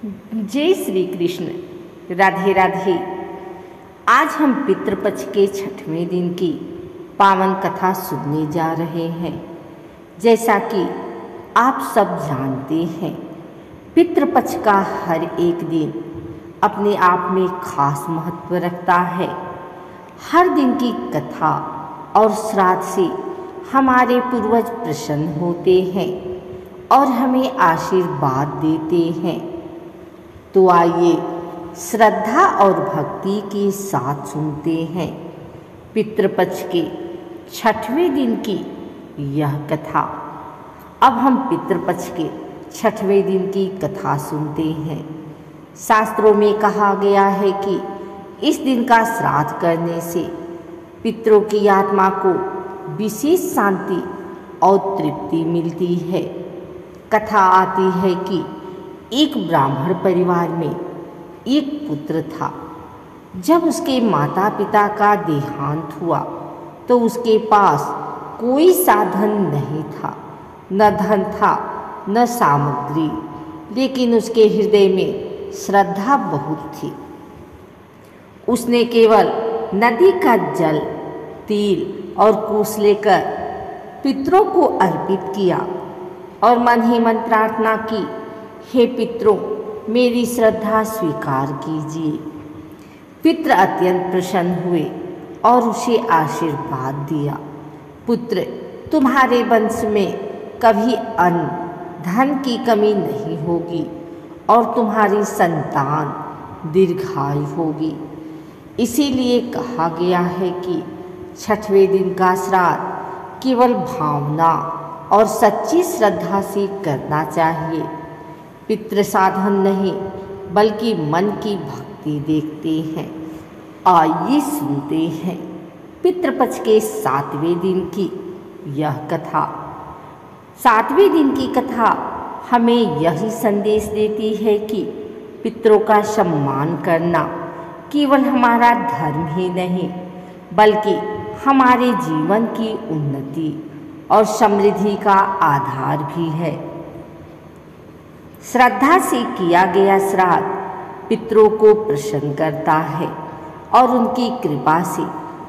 जय श्री कृष्ण। राधे राधे। आज हम पितृपक्ष के 6वें दिन की पावन कथा सुनने जा रहे हैं। जैसा कि आप सब जानते हैं, पितृपक्ष का हर एक दिन अपने आप में खास महत्व रखता है। हर दिन की कथा और श्राद्ध से हमारे पूर्वज प्रसन्न होते हैं और हमें आशीर्वाद देते हैं। तो आइए श्रद्धा और भक्ति के साथ सुनते हैं पितृपक्ष के 6वें दिन की यह कथा। अब हम पितृपक्ष के 6वें दिन की कथा सुनते हैं। शास्त्रों में कहा गया है कि इस दिन का श्राद्ध करने से पितरों की आत्मा को विशेष शांति और तृप्ति मिलती है। कथा आती है कि एक ब्राह्मण परिवार में एक पुत्र था। जब उसके माता पिता का देहांत हुआ तो उसके पास कोई साधन नहीं था, न धन था न सामग्री, लेकिन उसके हृदय में श्रद्धा बहुत थी। उसने केवल नदी का जल, तिल और कुश लेकर पितरों को अर्पित किया और मन ही मन प्रार्थना की, हे पितरों, मेरी श्रद्धा स्वीकार कीजिए। पितृ अत्यंत प्रसन्न हुए और उसे आशीर्वाद दिया, पुत्र, तुम्हारे वंश में कभी अन्न धन की कमी नहीं होगी और तुम्हारी संतान दीर्घायु होगी। इसीलिए कहा गया है कि 6वें दिन का श्राद्ध केवल भावना और सच्ची श्रद्धा से करना चाहिए। पितृ साधन नहीं बल्कि मन की भक्ति देखते हैं। आइए सुनते हैं पितृपक्ष के 7वें दिन की यह कथा। 7वें दिन की कथा हमें यही संदेश देती है कि पितरों का सम्मान करना केवल हमारा धर्म ही नहीं बल्कि हमारे जीवन की उन्नति और समृद्धि का आधार भी है। श्रद्धा से किया गया श्राद्ध पितरों को प्रसन्न करता है और उनकी कृपा से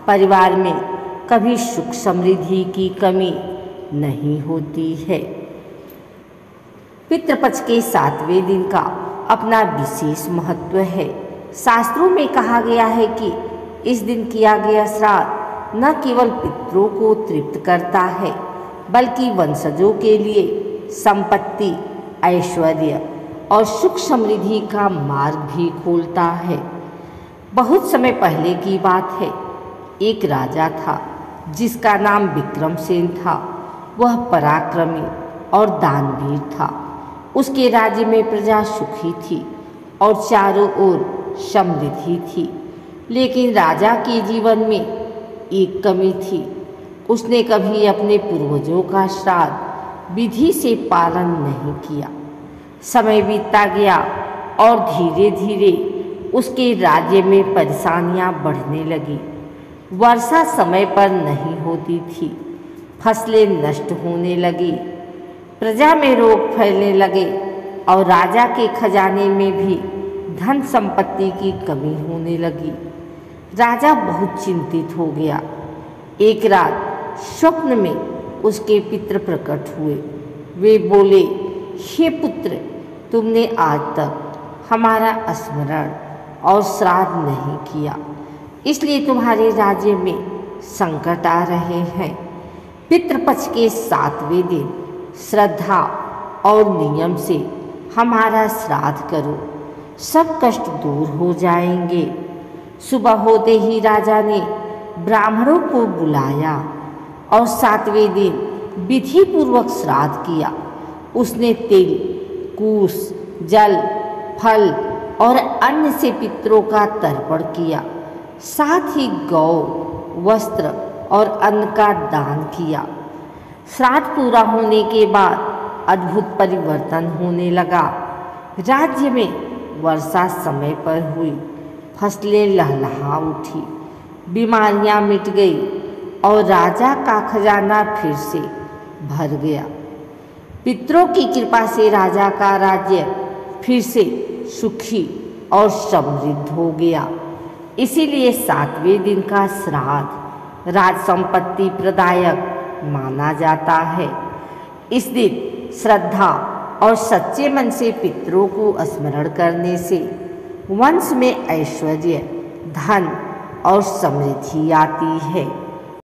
परिवार में कभी सुख समृद्धि की कमी नहीं होती है। पितृपक्ष के 7वें दिन का अपना विशेष महत्व है। शास्त्रों में कहा गया है कि इस दिन किया गया श्राद्ध न केवल पितरों को तृप्त करता है बल्कि वंशजों के लिए संपत्ति, ऐश्वर्य और सुख समृद्धि का मार्ग भी खोलता है। बहुत समय पहले की बात है, एक राजा था जिसका नाम विक्रमसेन था। वह पराक्रमी और दानवीर था। उसके राज्य में प्रजा सुखी थी और चारों ओर समृद्धि थी। लेकिन राजा के जीवन में एक कमी थी। उसने कभी अपने पूर्वजों का श्राद्ध विधि से पालन नहीं किया। समय बीतता गया और धीरे धीरे उसके राज्य में परेशानियां बढ़ने लगी। वर्षा समय पर नहीं होती थी, फसलें नष्ट होने लगी, प्रजा में रोग फैलने लगे और राजा के खजाने में भी धन संपत्ति की कमी होने लगी। राजा बहुत चिंतित हो गया। एक रात स्वप्न में उसके पितृ प्रकट हुए। वे बोले, हे पुत्र, तुमने आज तक हमारा स्मरण और श्राद्ध नहीं किया, इसलिए तुम्हारे राज्य में संकट आ रहे हैं। पितृपक्ष के 7वें दिन श्रद्धा और नियम से हमारा श्राद्ध करो, सब कष्ट दूर हो जाएंगे। सुबह होते ही राजा ने ब्राह्मणों को बुलाया और 7वें दिन विधि पूर्वक श्राद्ध किया। उसने तिल, कुश, जल, फल और अन्न से पितरों का तर्पण किया। साथ ही गौ, वस्त्र और अन्न का दान किया। श्राद्ध पूरा होने के बाद अद्भुत परिवर्तन होने लगा। राज्य में वर्षा समय पर हुई, फसलें लहलहा उठी, बीमारियां मिट गई और राजा का खजाना फिर से भर गया। पितरों की कृपा से राजा का राज्य फिर से सुखी और समृद्ध हो गया। इसीलिए 7वें दिन का श्राद्ध राज संपत्ति प्रदायक माना जाता है। इस दिन श्रद्धा और सच्चे मन से पितरों को स्मरण करने से वंश में ऐश्वर्य, धन और समृद्धि आती है।